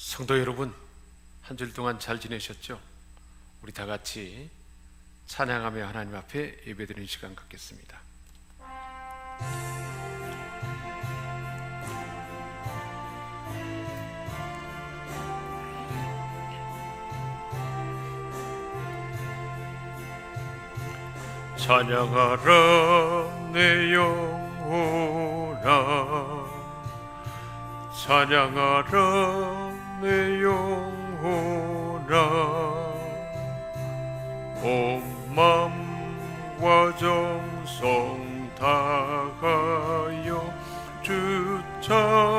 성도 여러분, 한 주일 동안 잘 지내셨죠? 우리 다 같이 찬양하며 하나님 앞에 예배드리는 시간 갖겠습니다. 찬양하라 내 영혼아, 찬양하라 내 영혼아, 온 맘과 정성 다하여 주 찬양하라.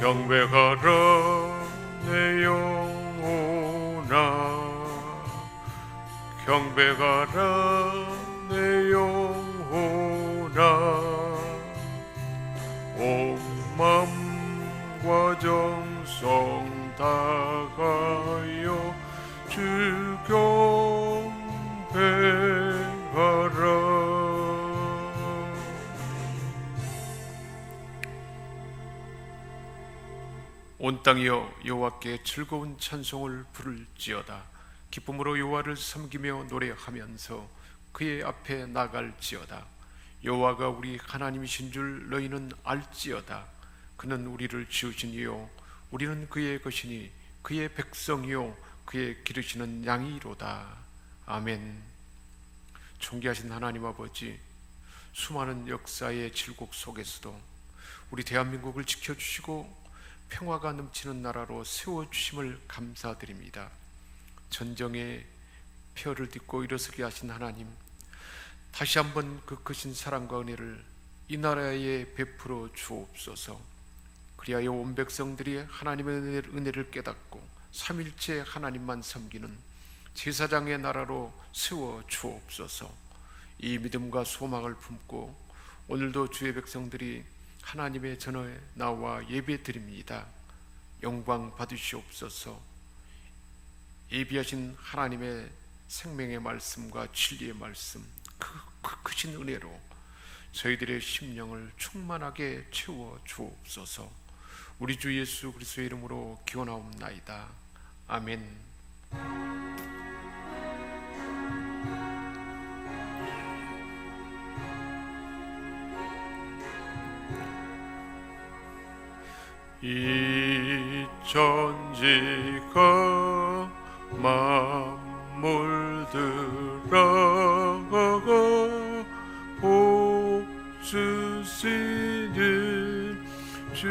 경배하라 내 영혼아, 경배하라 내 영혼아, 온 맘과 정성 다하여 주 경배하라. 온 땅이여 여호와께 즐거운 찬송을 부를지어다. 기쁨으로 여호와를 섬기며 노래하면서 그의 앞에 나갈지어다. 여호와가 우리 하나님이신 줄 너희는 알지어다. 그는 우리를 지으신 이요 우리는 그의 것이니 그의 백성이요 그의 기르시는 양이로다. 아멘. 존귀하신 하나님 아버지, 수많은 역사의 질곡 속에서도 우리 대한민국을 지켜주시고 평화가 넘치는 나라로 세워주심을 감사드립니다. 전정의 폐허를 딛고 일어서게 하신 하나님, 다시 한번 그 크신 사랑과 은혜를 이 나라에 베풀어 주옵소서. 그리하여 온 백성들이 하나님의 은혜를 깨닫고 삼일째 하나님만 섬기는 제사장의 나라로 세워 주옵소서. 이 믿음과 소망을 품고 오늘도 주의 백성들이 하나님의 전에 나와 예배 드립니다. 영광 받으시옵소서. 예비하신 하나님의 생명의 말씀과 진리의 말씀, 그 크신 은혜로 저희들의 심령을 충만하게 채워 주옵소서. 우리 주 예수 그리스도의 이름으로 기원하옵나이다. 아멘. 이 천지가 만물들아 복 주시는 주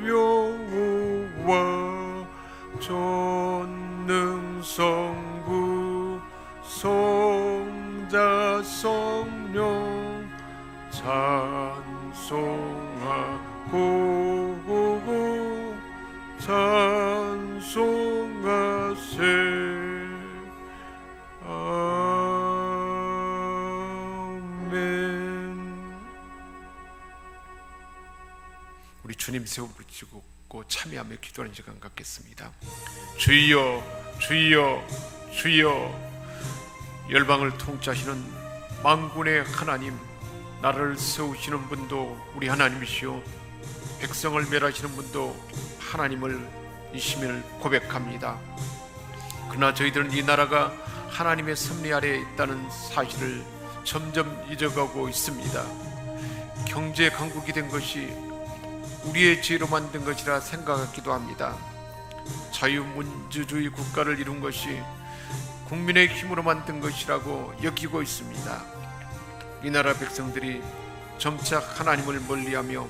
여호와 전능성부 성자 성령 찬송하고 찬송하세. 아멘. 우리 주님 세워 붙이고 참여하며 기도하는 시간 갖겠습니다. 주여 주여 주여, 열방을 통치하시는 만군의 하나님, 나라를 세우시는 분도 우리 하나님이시오 백성을 멸하시는 분도 하나님을 이심을 고백합니다. 그러나 저희들은 이 나라가 하나님의 섭리 아래에 있다는 사실을 점점 잊어가고 있습니다. 경제 강국이 된 것이 우리의 죄로 만든 것이라 생각하기도 합니다. 자유민주주의 국가를 이룬 것이 국민의 힘으로 만든 것이라고 여기고 있습니다. 이 나라 백성들이 점차 하나님을 멀리하며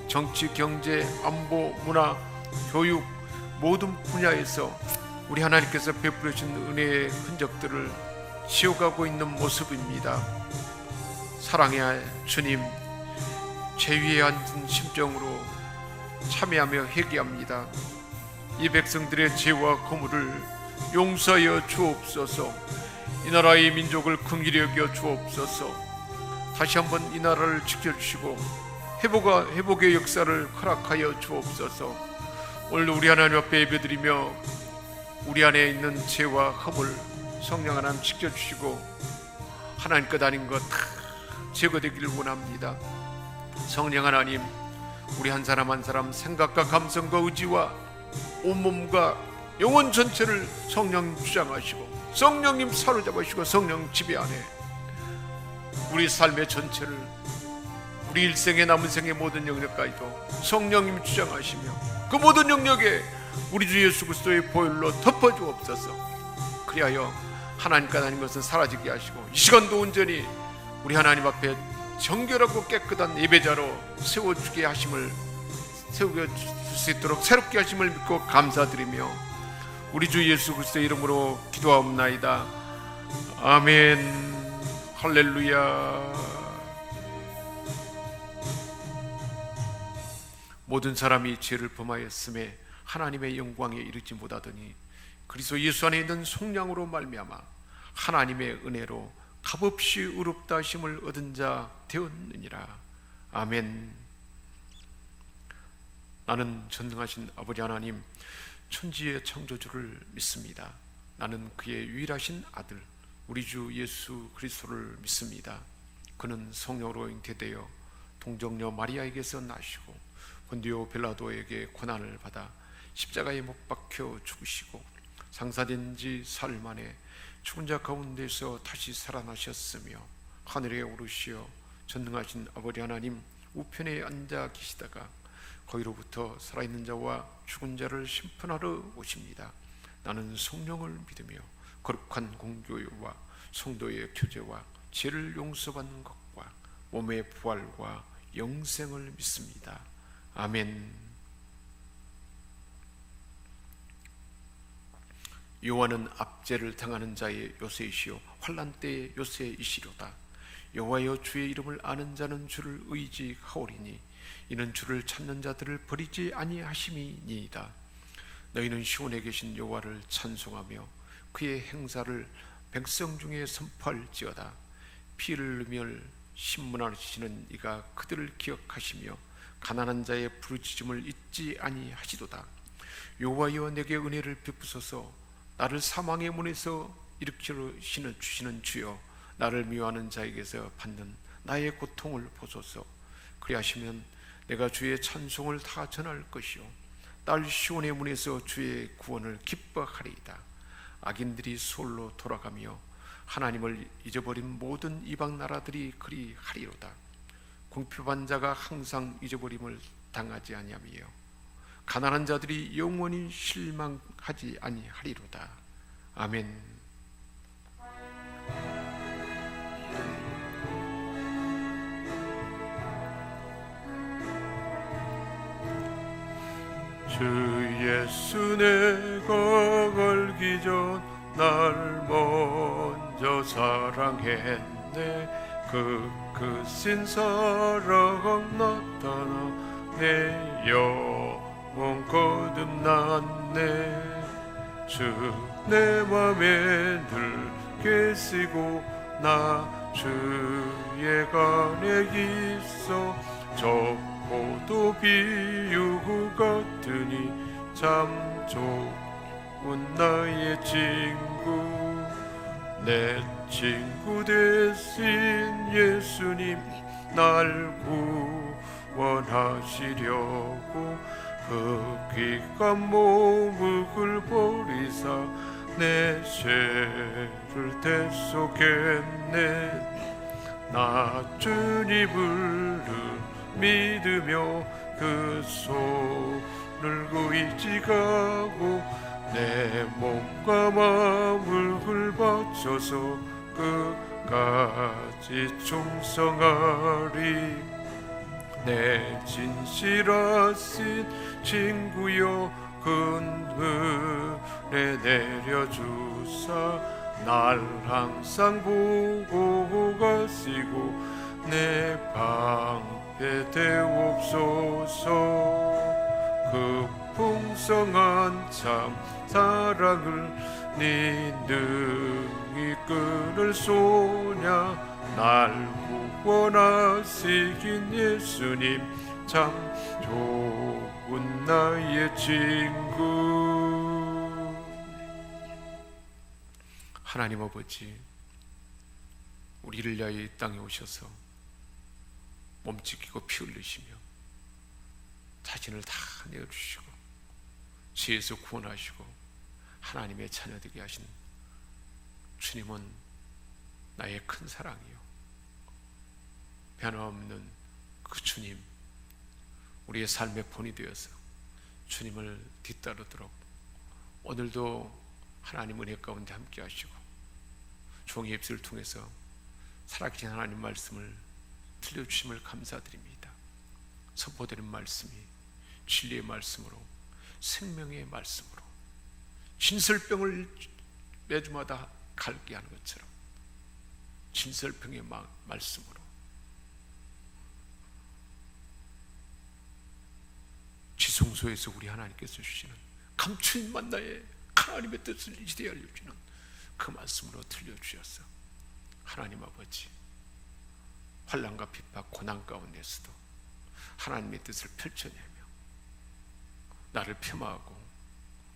정치, 경제, 안보, 문화, 교육 모든 분야에서 우리 하나님께서 베풀어 주신 은혜의 흔적들을 지워가고 있는 모습입니다. 사랑의 주님, 죄 위에 앉은 심정으로 참여하며 회개합니다. 이 백성들의 죄와 거물을 용서하여 주옵소서. 이 나라의 민족을 긍휼히 여겨 주옵소서. 다시 한번 이 나라를 지켜주시고 회복의 역사를 허락하여 주옵소서. 오늘 우리 하나님 앞에 예배드리며 우리 안에 있는 죄와 허물 성령 하나님 지켜주시고 하나님 것 아닌 것 다 제거되기를 원합니다. 성령 하나님, 우리 한 사람 한 사람 생각과 감성과 의지와 온몸과 영혼 전체를 성령 주장하시고 성령님 사로잡으시고 성령 지배하네 우리 삶의 전체를, 우리 일생의 남은 생의 모든 영역까지도 성령님 주장하시며 그 모든 영역에 우리 주 예수 그리스도의 보혈로 덮어주옵소서. 그리하여 하나님과 다닌 것은 사라지게 하시고 이 시간도 온전히 우리 하나님 앞에 정결하고 깨끗한 예배자로 세워주게 하심을, 세워줄 수 있도록 새롭게 하심을 믿고 감사드리며 우리 주 예수 그리스도의 이름으로 기도하옵나이다. 아멘. 할렐루야. 모든 사람이 죄를 범하였음에 하나님의 영광에 이르지 못하더니 그리스도 예수 안에 있는 속량으로 말미암아 하나님의 은혜로 값없이 의롭다 하심을 얻은 자 되었느니라. 아멘. 나는 전능하신 아버지 하나님 천지의 창조주를 믿습니다. 나는 그의 유일하신 아들 우리 주 예수 그리스도를 믿습니다. 그는 성령으로 잉태되어 동정녀 마리아에게서 나시고 본디오 빌라도에게 고난을 받아 십자가에 못 박혀 죽으시고 장사된 지 사흘 만에 죽은 자 가운데서 다시 살아나셨으며 하늘에 오르시어 전능하신 아버지 하나님 우편에 앉아 계시다가 거기로부터 살아있는 자와 죽은 자를 심판하러 오십니다. 나는 성령을 믿으며 거룩한 공교회와 성도의 교제와 죄를 용서받는 것과 몸의 부활과 영생을 믿습니다. 아멘. 여호와는 압제를 당하는 자의 요새이시요 환난 때의 요새이시로다. 여호와여 주의 이름을 아는 자는 주를 의지하오리니 이는 주를 찾는 자들을 버리지 아니하심이니이다. 너희는 시온에 계신 여호와를 찬송하며 그의 행사를 백성 중에 선포할지어다. 피를 흘며 신문하시는 이가 그들을 기억하시며 가난한 자의 부르짖음을 잊지 아니하시도다. 여호와여 내게 은혜를 베푸소서. 나를 사망의 문에서 일으켜 주시는 주여, 나를 미워하는 자에게서 받는 나의 고통을 보소서. 그리하시면 내가 주의 찬송을 다 전할 것이요 딸 시온의 문에서 주의 구원을 기뻐하리이다. 악인들이 소홀로 돌아가며 하나님을 잊어버린 모든 이방 나라들이 그리하리로다. 궁핍한 자가 항상 잊어버림을 당하지 아니하며 가난한 자들이 영원히 실망하지 아니하리로다. 아멘. 주 예수 내가 알기 전 날 먼저 사랑했네. 그 크신 사랑 나타나 내 영혼 거듭났네. 주 내 맘에 늘 계시고 나 주의 간에 있어. 저 포도 비유구 같으니 참 좋은 나의 친구. 내 친구 대신 예수님 날 구원하시려고 그 귀한 몸을 버리사 내 죄를 대속했네. 나 주님을 믿으며 그 손을 의지하고 내 몸과 마음을 바쳐서 끝까지 충성하리. 내 진실하신 친구여 큰 은혜 내려주사 날 항상 보고 가시고 내 방패 되옵소서. 그 풍성한 참 사랑을 네 능히 끊을 소냐. 날 구원하시긴 예수님 참 좋은 나의 친구. 하나님 아버지, 우리를 위하여 이 땅에 오셔서 몸짓기고 피 흘리시며 자신을 다 내어주시고 죄에서 구원하시고 하나님의 자녀되게 하신 주님은 나의 큰 사랑이요, 변함없는 그 주님, 우리의 삶의 본이 되어서 주님을 뒤따르도록 오늘도 하나님 은혜 가운데 함께 하시고 종의 입술을 통해서 살아계신 하나님 말씀을 들려주심을 감사드립니다. 선포되는 말씀이 진리의 말씀으로, 생명의 말씀으로, 진설병을 매주마다 갈게 하는 것처럼 진설병의 말씀으로 지성소에서 우리 하나님께서 주시는 감추인 만나의 하나님의 뜻을 이루게 알려주는 그 말씀으로 들려주셔서 하나님 아버지, 환난과 핍박, 고난 가운데서도 하나님의 뜻을 펼쳐내며 나를 폄하하고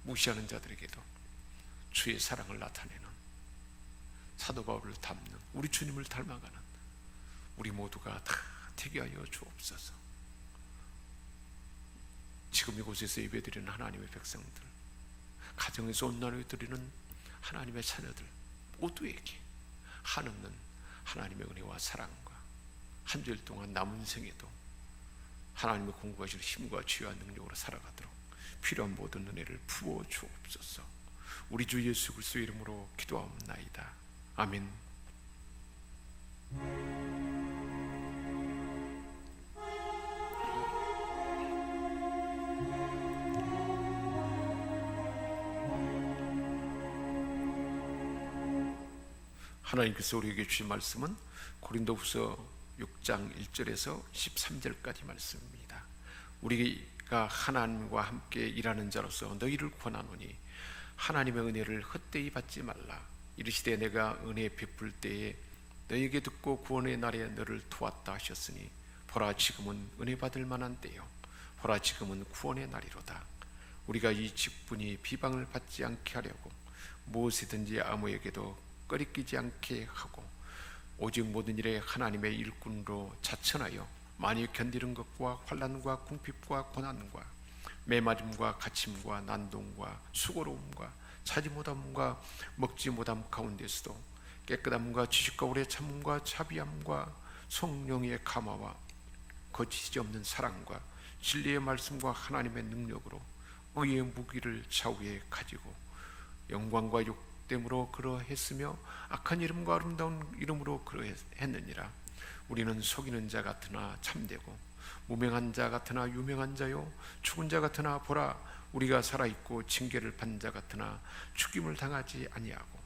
무시하는 자들에게도 주의 사랑을 나타내는 사도 바울을 닮는 우리 주님을 닮아가는 우리 모두가 다 되게 하여 주옵소서. 지금 이곳에서 예배드리는 하나님의 백성들, 가정에서 온전히 드리는 하나님의 자녀들 모두에게 한없는 하나님의 은혜와 사랑과 한 주일 동안 남은 생에도 하나님의 공부하실 힘과 지혜와 능력으로 살아가도록 필요한 모든 은혜를 부어 주옵소서. 우리 주 예수 그리스도의 이름으로 기도하옵나이다. 아멘. 하나님께서 우리에게 주신 말씀은 고린도후서 6장 1절에서 13절까지 말씀입니다. 우리가 하나님과 함께 일하는 자로서 너희를 권하노니 하나님의 은혜를 헛되이 받지 말라. 이르시되 내가 은혜 베풀 때에 너희에게 듣고 구원의 날에 너를 도왔다 하셨으니 보라 지금은 은혜 받을 만한 때요, 보라 지금은 구원의 날이로다. 우리가 이 직분이 비방을 받지 않게 하려고 무엇이든지 아무에게도 꺼리끼지 않게 하고 오직 모든 일에 하나님의 일꾼으로 자천하여 많이 견디는 것과 환난과 궁핍과 고난과 매맞음과 갇힘과 난동과 수고로움과 차지 못함과 먹지 못함 가운데서도 깨끗함과 지식과 오래 참음과 자비함과 성령의 감화와 거짓이 없는 사랑과 진리의 말씀과 하나님의 능력으로 의의 무기를 좌우에 가지고 영광과 욕됨으로 그러했으며 악한 이름과 아름다운 이름으로 그러했느니라. 우리는 속이는 자 같으나 참되고 무명한 자 같으나 유명한 자요, 죽은 자 같으나 보라 우리가 살아있고 징계를 받는 자 같으나 죽임을 당하지 아니하고,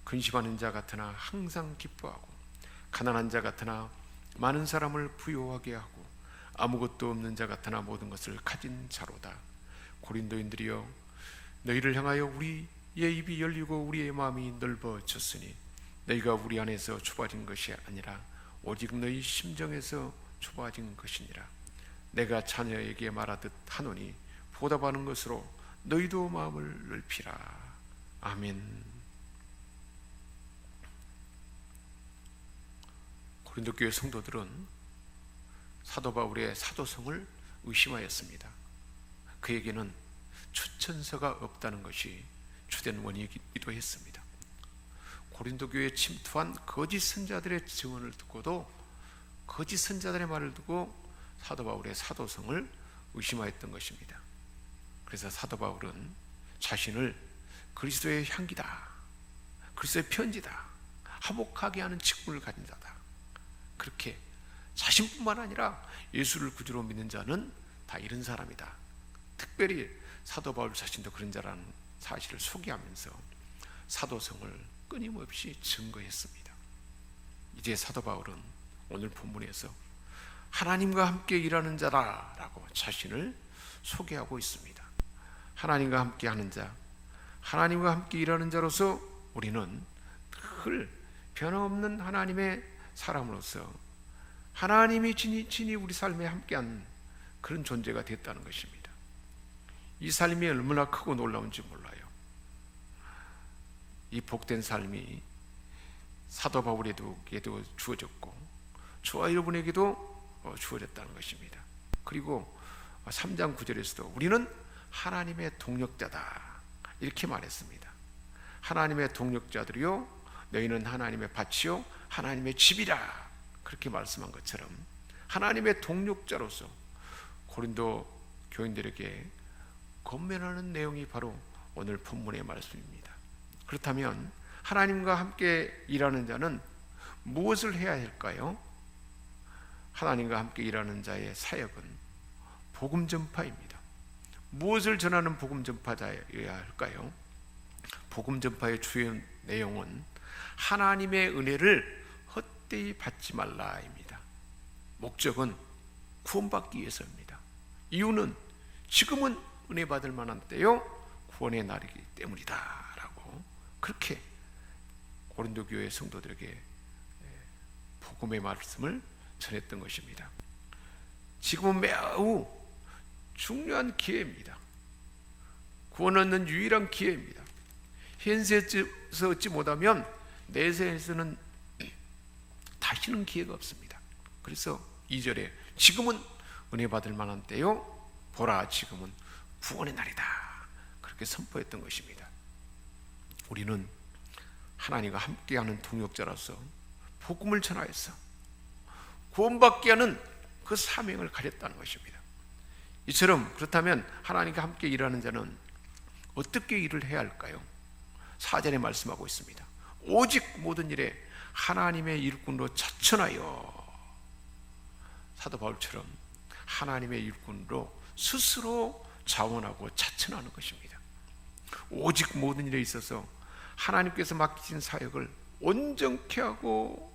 근심하는 자 같으나 항상 기뻐하고, 가난한 자 같으나 많은 사람을 부요하게 하고, 아무것도 없는 자 같으나 모든 것을 가진 자로다. 고린도인들이여, 너희를 향하여 우리의 입이 열리고 우리의 마음이 넓어졌으니 너희가 우리 안에서 좁아진 것이 아니라 오직 너희 심정에서 좁아진 것이니라. 내가 자녀에게 말하듯 하노니 보답하는 것으로 너희도 마음을 넓히라. 아멘. 고린도 교회 성도들은 사도 바울의 사도성을 의심하였습니다. 그에게는 추천서가 없다는 것이 주된 원인이기도 했습니다. 고린도 교회에 침투한 거짓 선자들의 증언을 듣고도 거짓 선자들의 말을 듣고 사도 바울의 사도성을 의심하였던 것입니다. 그래서 사도 바울은 자신을 그리스도의 향기다, 그리스도의 편지다, 화목하게 하는 직분을 가진 자다, 그렇게 자신뿐만 아니라 예수를 구주로 믿는 자는 다 이런 사람이다, 특별히 사도 바울 자신도 그런 자라는 사실을 소개하면서 사도성을 끊임없이 증거했습니다. 이제 사도 바울은 오늘 본문에서 하나님과 함께 일하는 자라라고 자신을 소개하고 있습니다. 하나님과 함께 하는 자, 하나님과 함께 일하는 자로서 우리는 늘 변함없는 하나님의 사람으로서 하나님이 친히 우리 삶에 함께한 그런 존재가 됐다는 것입니다. 이 삶이 얼마나 크고 놀라운지 몰라요. 이 복된 삶이 사도 바울에게도 주어졌고 저와 여러분에게도 주어졌다는 것입니다. 그리고 3장 9절에서도 우리는 하나님의 동력자다 이렇게 말했습니다. 하나님의 동력자들이요 너희는 하나님의 밭이요 하나님의 집이라 그렇게 말씀한 것처럼 하나님의 동력자로서 고린도 교인들에게 권면하는 내용이 바로 오늘 본문의 말씀입니다. 그렇다면 하나님과 함께 일하는 자는 무엇을 해야 할까요? 하나님과 함께 일하는 자의 사역은 복음 전파입니다. 무엇을 전하는 복음 전파자여야 할까요? 복음 전파의 주요 내용은 하나님의 은혜를 헛되이 받지 말라입니다. 목적은 구원받기 위해서입니다. 이유는 지금은 은혜 받을 만한 때요 구원의 날이기 때문이다 라고 그렇게 고린도 교회 성도들에게 복음의 말씀을 전했던 것입니다. 지금은 매우 중요한 기회입니다. 구원 얻는 유일한 기회입니다. 현세에서 얻지 못하면 내세에서는 다시는 기회가 없습니다. 그래서 2절에 지금은 은혜 받을 만한 때요 보라 지금은 구원의 날이다 그렇게 선포했던 것입니다. 우리는 하나님과 함께하는 동역자로서 복음을 전하여서 구원받게 하는 그 사명을 가졌다는 것입니다. 이처럼 그렇다면 하나님과 함께 일하는 자는 어떻게 일을 해야 할까요? 4절에 말씀하고 있습니다. 오직 모든 일에 하나님의 일꾼으로 자천하여 사도 바울처럼 하나님의 일꾼으로 스스로 자원하고 자천하는 것입니다. 오직 모든 일에 있어서 하나님께서 맡기신 사역을 온전케 하고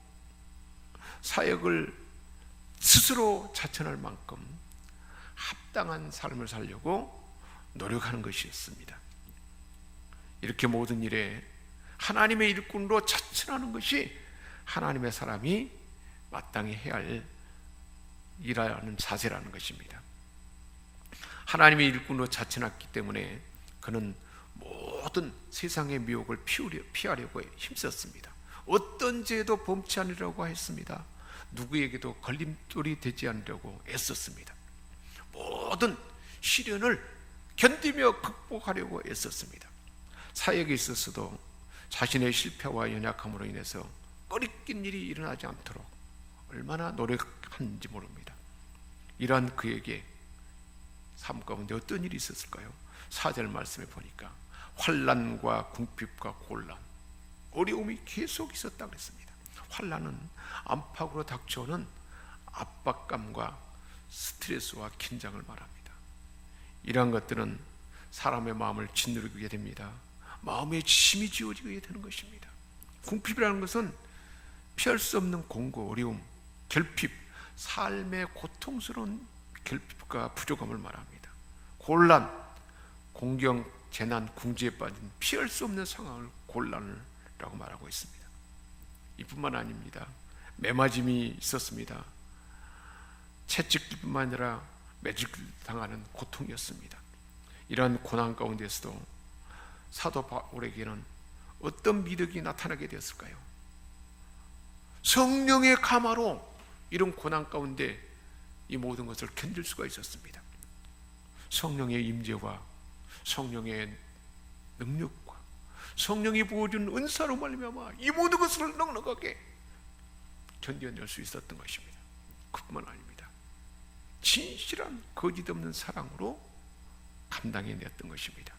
사역을 스스로 자천할 만큼 합당한 삶을 살려고 노력하는 것이었습니다. 이렇게 모든 일에 하나님의 일꾼으로 자천하는 것이 하나님의 사람이 마땅히 해야 할 일하는 자세라는 것입니다. 하나님의 일꾼으로 자천했기 때문에 그는 모든 세상의 미혹을 피하려고 힘썼습니다. 어떤 죄도 범치 않으려고 했습니다. 누구에게도 걸림돌이 되지 않으려고 애썼습니다. 모든 시련을 견디며 극복하려고 애썼습니다. 사역에 있어서도 자신의 실패와 연약함으로 인해서 꺼리낀 일이 일어나지 않도록 얼마나 노력하는지 모릅니다. 이러한 그에게 삶 가운데 어떤 일이 있었을까요? 4절 말씀에 보니까 환난과 궁핍과 곤란, 어려움이 계속 있었다고 했습니다. 환난은 안팎으로 닥쳐오는 압박감과 스트레스와 긴장을 말합니다. 이러한 것들은 사람의 마음을 짓누르게 됩니다. 마음에 힘이 지어지게 되는 것입니다. 궁핍이라는 것은 피할 수 없는 공고, 어려움, 결핍, 삶의 고통스러운 결핍과 부족함을 말합니다. 곤란, 공경, 재난, 궁지에 빠진 피할 수 없는 상황을 곤란이라고 말하고 있습니다. 이뿐만 아닙니다. 매맞음이 있었습니다. 채찍뿐만 아니라 매질당하는 고통이었습니다. 이러한 고난 가운데서도 사도 바울에게는 어떤 미덕이 나타나게 되었을까요? 성령의 감화로 이런 고난 가운데 이 모든 것을 견딜 수가 있었습니다. 성령의 임재와 성령의 능력과 성령이 부어준 은사로 말미암아 이 모든 것을 넉넉하게 견뎌낼 수 있었던 것입니다. 그뿐만 아닙니다. 진실한 거짓 없는 사랑으로 감당해냈던 것입니다.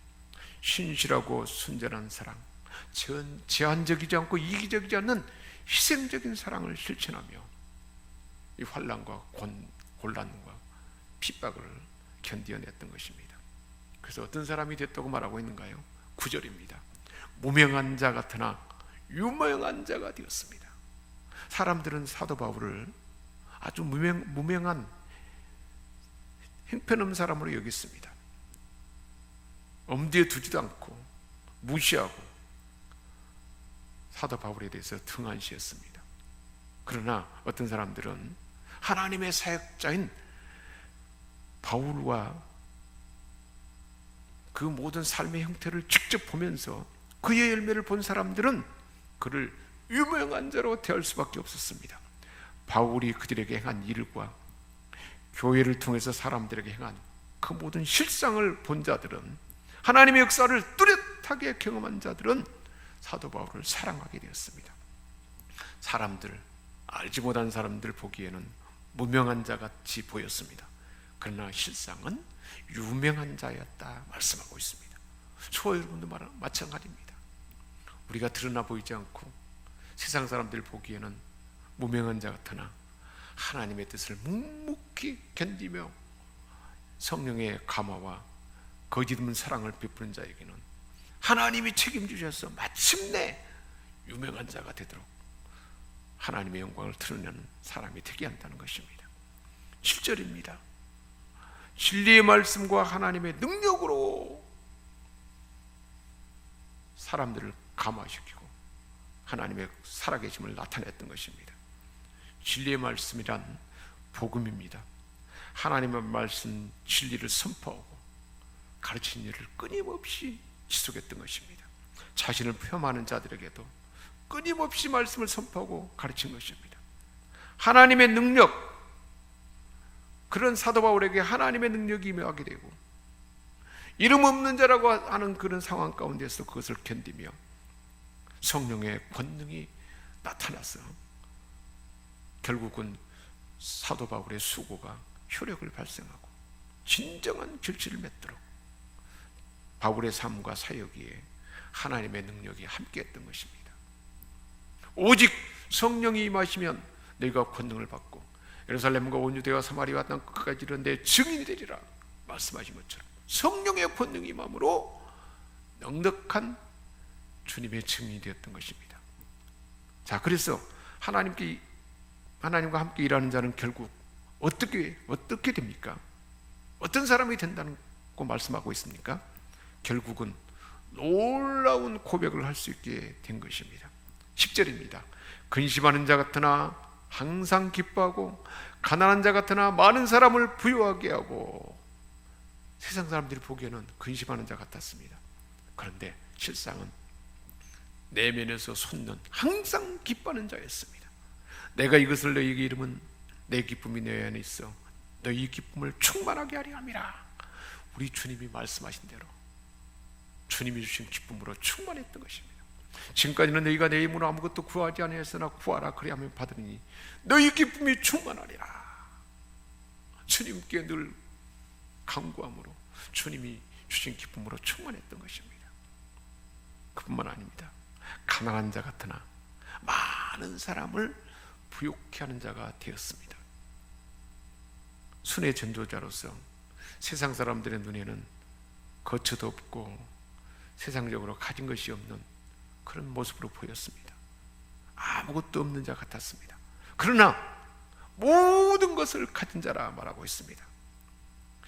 신실하고 순전한 사랑, 제한적이지 않고 이기적이지 않는 희생적인 사랑을 실천하며 이 환난과 곤란과 핍박을 견뎌냈던 것입니다. 그래서 어떤 사람이 됐다고 말하고 있는가요? 9절입니다. 무명한 자 같으나 유명한 자가 되었습니다. 사람들은 사도 바울을 아주 무명한 형편없는 사람으로 여겼습니다. 엄두에 두지도 않고 무시하고 사도 바울에 대해서 등한시했습니다. 그러나 어떤 사람들은 하나님의 사역자인 바울과 그 모든 삶의 형태를 직접 보면서 그의 열매를 본 사람들은 그를 유명한 자로 대할 수밖에 없었습니다. 바울이 그들에게 행한 일과 교회를 통해서 사람들에게 행한 그 모든 실상을 본 자들은, 하나님의 역사를 뚜렷하게 경험한 자들은 사도 바울을 사랑하게 되었습니다. 사람들, 알지 못한 사람들 보기에는 무명한 자 같이 보였습니다. 그러나 실상은 유명한 자였다 말씀하고 있습니다. 저와 여러분도 마찬가지입니다. 우리가 드러나 보이지 않고 세상 사람들 보기에는 무명한 자 같으나 하나님의 뜻을 묵묵히 견디며 성령의 감화와 거짓 없는 사랑을 베푸는 자에게는 하나님이 책임지셔서 마침내 유명한 자가 되도록 하나님의 영광을 드러내는 사람이 되게 한다는 것입니다. 7절입니다. 진리의 말씀과 하나님의 능력으로 사람들을 감화시키고 하나님의 살아계심을 나타냈던 것입니다. 진리의 말씀이란 복음입니다. 하나님의 말씀 진리를 선포하고 가르치는 일을 끊임없이 지속했던 것입니다. 자신을 폄하하는 자들에게도 끊임없이 말씀을 선포하고 가르친 것입니다. 하나님의 능력, 그런 사도 바울에게 하나님의 능력이 임하게 되고 이름 없는 자라고 하는 그런 상황 가운데서 그것을 견디며 성령의 권능이 나타나서 결국은 사도 바울의 수고가 효력을 발생하고 진정한 결실을 맺도록 바울의 삶과 사역에 하나님의 능력이 함께했던 것입니다. 오직 성령이 임하시면 너희가 권능을 받고 예루살렘과 온 유대와 사마리아와 땅 끝까지 이른 내 증인이 되리라 말씀하신 것처럼 성령의 권능이 임함으로 넉넉한 주님의 증인이 되었던 것입니다. 자, 그래서 하나님과 함께 일하는 자는 결국 어떻게 됩니까? 어떤 사람이 된다고 말씀하고 있습니까? 결국은 놀라운 고백을 할 수 있게 된 것입니다. 10절입니다. 근심하는 자 같으나 항상 기뻐하고 가난한 자 같으나 많은 사람을 부유하게 하고. 세상 사람들이 보기에는 근심하는 자 같았습니다. 그런데 실상은 내면에서 솟는 항상 기뻐하는 자였습니다. 내가 이것을 너희에게 이르면 내 기쁨이 내 안에 있어 너희 기쁨을 충만하게 하려 함이라. 우리 주님이 말씀하신 대로 주님이 주신 기쁨으로 충만했던 것입니다. 지금까지는 너희가 내 이름으로 아무것도 구하지 아니하였으나 구하라 그리하면 받으리니 너희 기쁨이 충만하리라. 주님께 늘 간구함으로 주님이 주신 기쁨으로 충만했던 것입니다. 그뿐만 아닙니다. 가난한 자 같으나 많은 사람을 부욕케 하는 자가 되었습니다. 순회 전도자로서 세상 사람들의 눈에는 거처도 없고 세상적으로 가진 것이 없는 그런 모습으로 보였습니다. 아무것도 없는 자 같았습니다. 그러나 모든 것을 가진 자라 말하고 있습니다.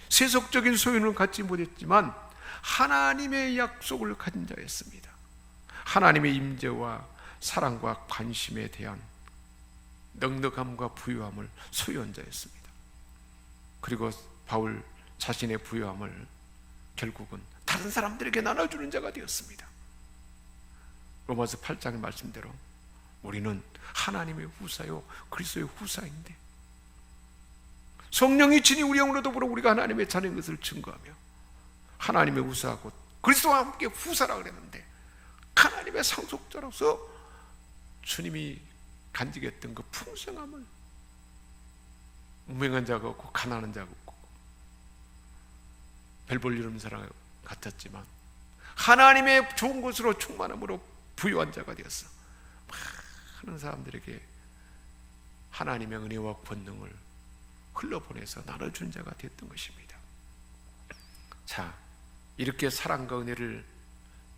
세속적인 소유는 갖지 못했지만 하나님의 약속을 가진 자였습니다. 하나님의 임재와 사랑과 관심에 대한 넉넉함과 부유함을 소유한 자였습니다. 그리고 바울 자신의 부유함을 결국은 다른 사람들에게 나눠주는 자가 되었습니다. 로마서 8장의 말씀대로 우리는 하나님의 후사요 그리스도의 후사인데 성령이 친히 우리 영으로 더불어 우리가 하나님의 자녀인 것을 증거하며 하나님의 후사하고 그리스도와 함께 후사라 그랬는데 하나님의 상속자로서 주님이 간직했던 그 풍성함을 무명한 자가 없고 가난한 자가 없고 별 볼 일 없는 사람 같았지만 하나님의 좋은 것으로 충만함으로 부유한 자가 되었어. 많은 사람들에게 하나님의 은혜와 권능을 흘러보내서 나눠주는 자가 되었던 것입니다. 자, 이렇게 사랑과 은혜를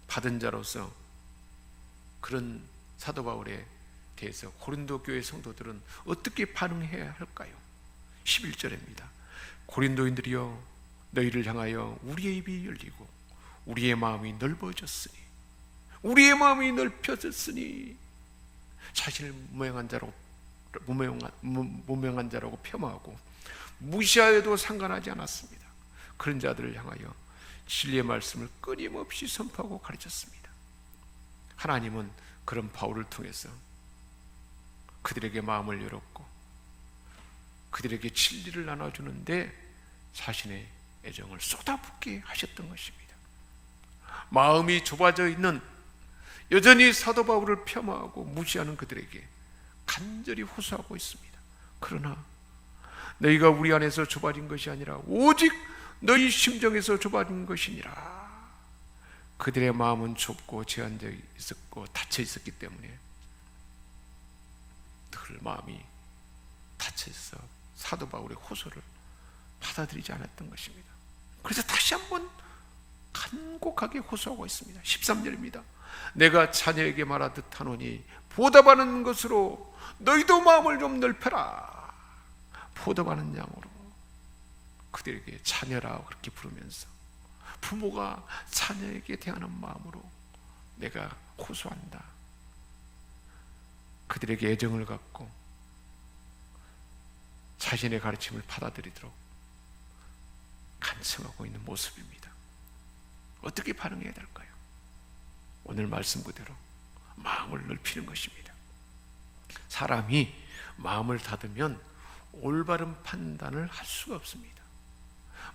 받은 자로서 그런 사도 바울에 대해서 고린도 교회 성도들은 어떻게 반응해야 할까요? 11절입니다. 고린도인들이여 너희를 향하여 우리의 입이 열리고 우리의 마음이 넓어졌으니 우리의 마음이 넓혀졌으니 자신을 무명한 자라고 폄하하고 무시하여도 상관하지 않았습니다. 그런 자들을 향하여 진리의 말씀을 끊임없이 선포하고 가르쳤습니다. 하나님은 그런 바울을 통해서 그들에게 마음을 열었고 그들에게 진리를 나눠주는데 자신의 애정을 쏟아붓게 하셨던 것입니다. 마음이 좁아져 있는, 여전히 사도 바울을 폄하하고 무시하는 그들에게 간절히 호소하고 있습니다. 그러나 너희가 우리 안에서 좁아진 것이 아니라 오직 너희 심정에서 좁아진 것이니라. 그들의 마음은 좁고 제한되어 있었고 닫혀 있었기 때문에 늘 마음이 닫혀 있어 사도 바울의 호소를 받아들이지 않았던 것입니다. 그래서 다시 한번 간곡하게 호소하고 있습니다. 13절입니다. 내가 자녀에게 말하듯 하노니 보답하는 것으로 너희도 마음을 좀 넓혀라. 보답하는 양으로 그들에게 자녀라 그렇게 부르면서 부모가 자녀에게 대하는 마음으로 내가 호소한다. 그들에게 애정을 갖고 자신의 가르침을 받아들이도록 간청하고 있는 모습입니다. 어떻게 반응해야 될까요? 오늘 말씀 그대로 마음을 넓히는 것입니다. 사람이 마음을 닫으면 올바른 판단을 할 수가 없습니다.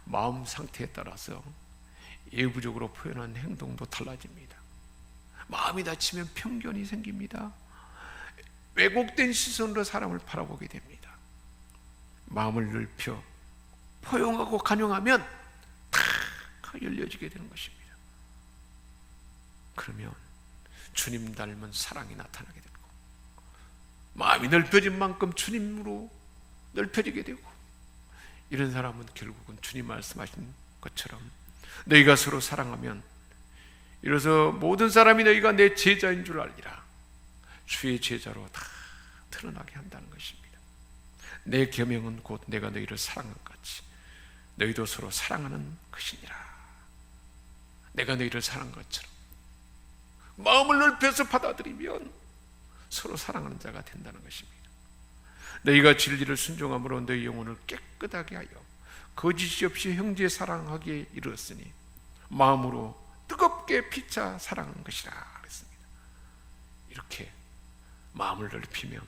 마음 상태에 따라서 예부적으로 표현한 행동도 달라집니다. 마음이 닫히면 편견이 생깁니다. 왜곡된 시선으로 사람을 바라보게 됩니다. 마음을 넓혀 포용하고 간용하면 다 열려지게 되는 것입니다. 그러면 주님 닮은 사랑이 나타나게 되고 마음이 넓혀진 만큼 주님으로 넓혀지게 되고, 이런 사람은 결국은 주님 말씀하신 것처럼 너희가 서로 사랑하면 이로써 모든 사람이 너희가 내 제자인 줄 알리라. 주의 제자로 다 드러나게 한다는 것입니다. 내 계명은 곧 내가 너희를 사랑한 것 같이 너희도 서로 사랑하는 것이니라. 내가 너희를 사랑한 것처럼 마음을 넓혀서 받아들이면 서로 사랑하는 자가 된다는 것입니다. 너희가 진리를 순종함으로 너희 영혼을 깨끗하게 하여 거짓이 없이 형제 사랑하기에 이르렀으니 마음으로 뜨겁게 피차 사랑한 것이라 그랬습니다. 이렇게 마음을 넓히면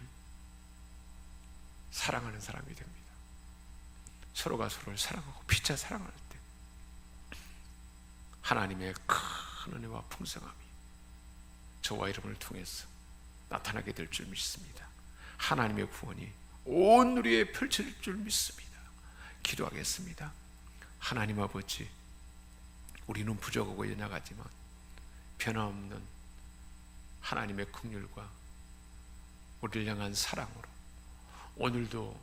사랑하는 사람이 됩니다. 서로가 서로를 사랑하고 피차 사랑할 때 하나님의 큰 은혜와 풍성함이 저와 여러분을 통해서 나타나게 될 줄 믿습니다. 하나님의 구원이 온 누리에 펼쳐질 줄 믿습니다. 기도하겠습니다. 하나님 아버지, 우리는 부족하고 연약하지만 변함없는 하나님의 긍휼과 우리를 향한 사랑으로 오늘도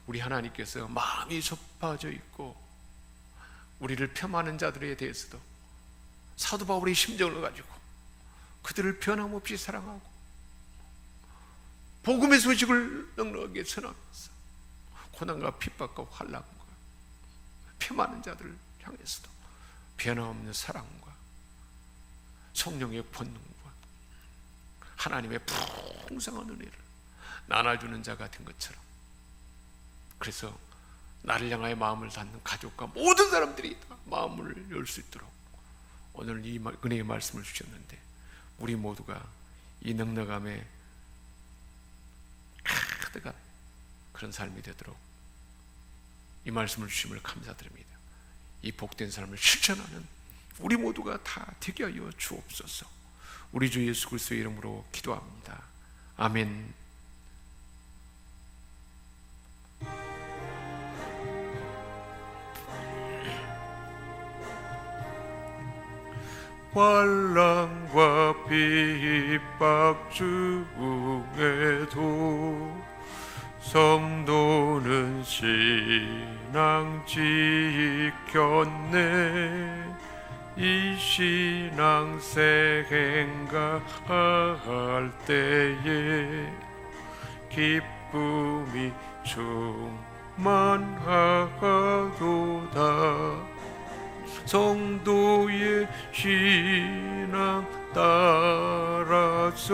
우리 하나님께서 마음이 좁아져 있고 우리를 폄하하는 자들에 대해서도 사도 바울의 심정을 가지고 그들을 변함없이 사랑하고 복음의 소식을 넉넉하게 전하면서 고난과 핍박과 환난과 폄하하는 자들을 향해서도 변함없는 사랑과 성령의 권능과 하나님의 풍성한 은혜를 나눠주는 자가 된 것처럼, 그래서 나를 향하여 마음을 닫는 가족과 모든 사람들이 다 마음을 열 수 있도록 오늘 이 은혜의 말씀을 주셨는데, 우리 모두가 이 넉넉함에 가득한 그런 삶이 되도록 이 말씀을 주심을 감사드립니다. 이 복된 삶을 실천하는 우리 모두가 다 되게 하여 주옵소서. 우리 주 예수 그리스도의 이름으로 기도합니다. 아멘. 환난과 핍박 중에도 성도는 신앙 지켰네. 이 신앙 생행가 할 때에 기쁨이 충만하도다. 성도의 신앙 따라서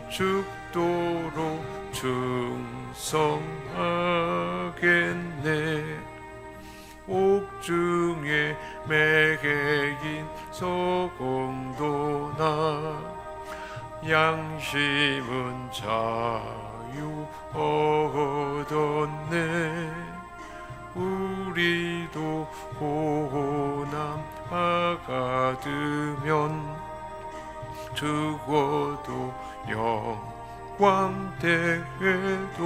죽도록 충성하겠네. 옥중에 매개인 소공도나 양심은 자유롭게 자유 얻었네. 우리도 고난 받으면 죽어도 영광 되도다.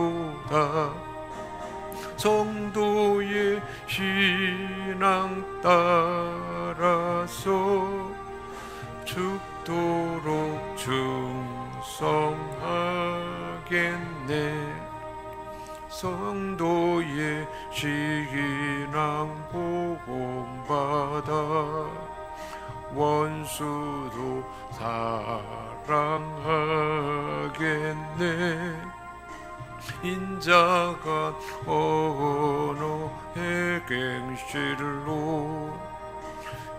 성도의 신앙 따라서 죽도록 충성하겠네. 성도의 신앙 복음받아 원수도 사랑하겠네. 인자가 언어의 갱실로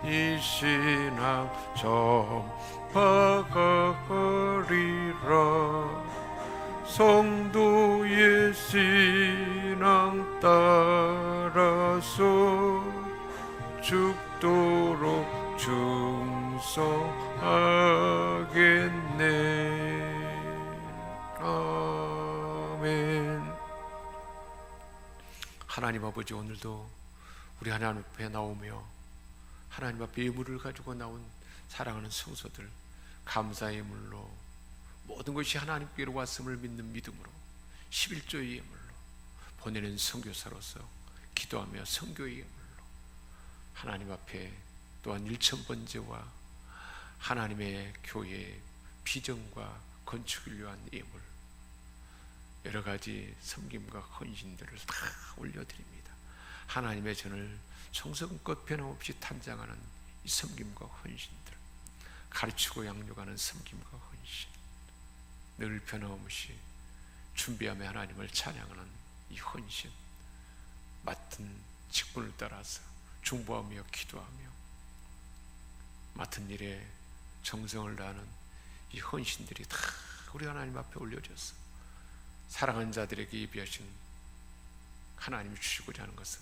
이 신앙 전파하리라. 성도의 신앙 따라서 죽도록 충성하겠네. 아멘. 하나님 아버지, 오늘도 우리 하나님 앞에 나오며 하나님 앞에 예물을 가지고 나온 사랑하는 성도들, 감사의 예물로 모든 것이 하나님께로 왔음을 믿는 믿음으로 11조의 예물로 보내는 선교사로서 기도하며 선교의 예물로 하나님 앞에 또한 1,000번제와 하나님의 교회의 비전과 건축을 위한 예물, 여러 가지 섬김과 헌신들을 다 올려드립니다. 하나님의 전을 정성껏 변함없이 탄장하는 이 섬김과 헌신들, 가르치고 양육하는 섬김과 헌신, 늘 변함없이 준비하며 하나님을 찬양하는 이 헌신, 맡은 직분을 따라서 중보하며 기도하며 맡은 일에 정성을 다하는 이 헌신들이 다 우리 하나님 앞에 올려져서 사랑하는 자들에게 예비하신 하나님이 주시고자 하는 것은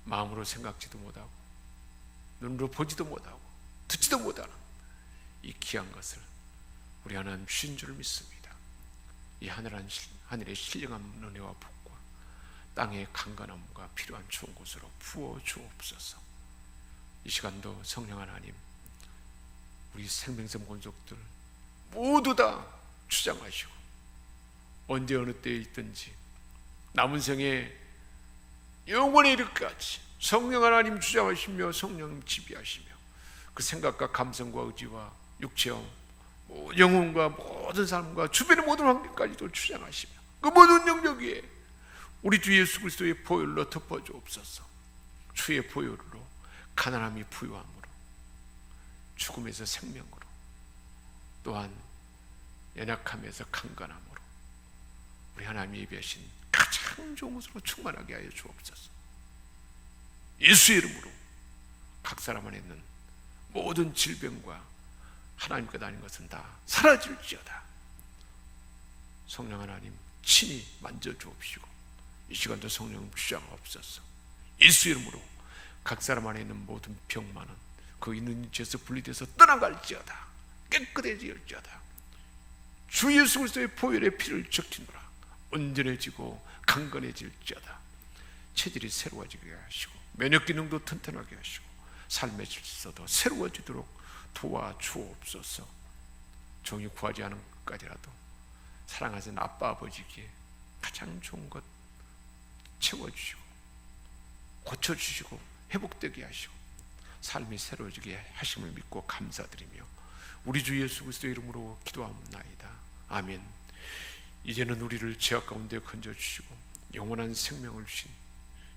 마음으로 생각지도 못하고 눈으로 보지도 못하고 듣지도 못하는 이 귀한 것을 우리 하나님 주신 줄 믿습니다. 이 하늘의 신령한 은혜와 복과 땅의 강건함과 필요한 좋은 곳으로 부어 주옵소서. 이 시간도 성령 하나님, 우리 생명샘 권속들 모두 다 주장하시고 언제 어느 때에 있든지 남은 생에 영원에 이르기까지 성령 하나님 주장하시며 성령 지배하시며 그 생각과 감성과 의지와 육체와 영혼과 모든 삶과 주변의 모든 환경까지도 주장하시며 그 모든 영역 위에 우리 주 예수 그리스도의 보혈로 덮어주옵소서. 주의 보혈로 가난함이 부유함으로, 죽음에서 생명으로, 또한 연약함에서 강건함으로 우리 하나님이 예비하신 가장 좋은 것으로 충만하게 하여 주옵소서. 예수의 이름으로 각 사람 안에 있는 모든 질병과 하나님께 아닌 것은 다 사라질지어다. 성령 하나님 친히 만져 주옵시고 이 시간도 성령 주장하옵소서. 예수의 이름으로 각 사람 안에 있는 모든 병만은 그 있는 죄에서 분리돼서 떠나갈지어다. 깨끗해질지어다. 주 예수 그리스도의 보혈의 피를 적시노라. 온전해지고 강건해질지어다. 체질이 새로워지게 하시고 면역 기능도 튼튼하게 하시고 삶의 질서도 새로워지도록 도와주옵소서. 종이 구하지 않은 것까지라도 사랑하시는 아빠 아버지께 가장 좋은 것 채워주시고 고쳐주시고 회복되게 하시고 삶이 새로워지게 하심을 믿고 감사드리며 우리 주 예수 그리스도의 이름으로 기도합나이다. 아멘. 이제는 우리를 죄악 가운데 건져주시고 영원한 생명을 주신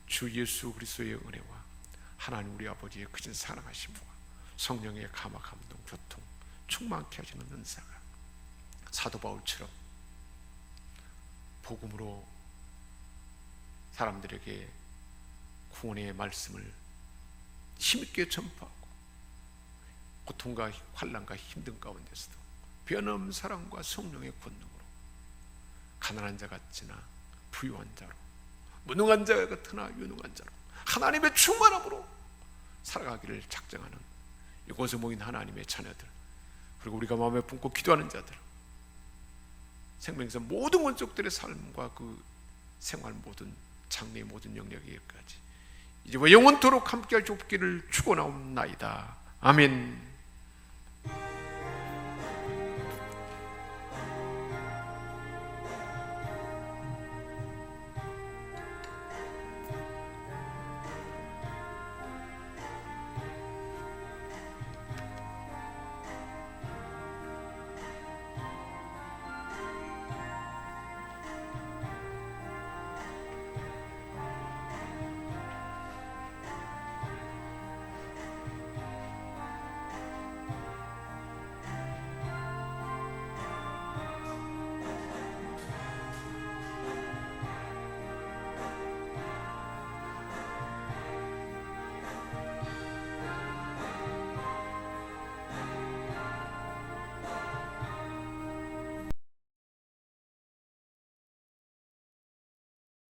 주 예수 그리스도의 은혜와 하나님 우리 아버지의 크신 사랑하심과 성령의 감화 감동 교통 충만케 하시는 은사가 사도 바울처럼 복음으로 사람들에게 구원의 말씀을 힘있게 전파하고 고통과 환난과 힘든 가운데서도 변함 사랑과 성령의 권능으로 가난한 자 같으나 부유한 자로, 무능한 자 같으나 유능한 자로 하나님의 충만함으로 살아가기를 작정하는 이곳에 모인 하나님의 자녀들, 그리고 우리가 마음에 품고 기도하는 자들, 생명에서 모든 권속들의 삶과 그 생활 모든 장래의 모든 영역에까지 이제와 영원토록 함께할 좁기를 축원하옵나이다. 아멘.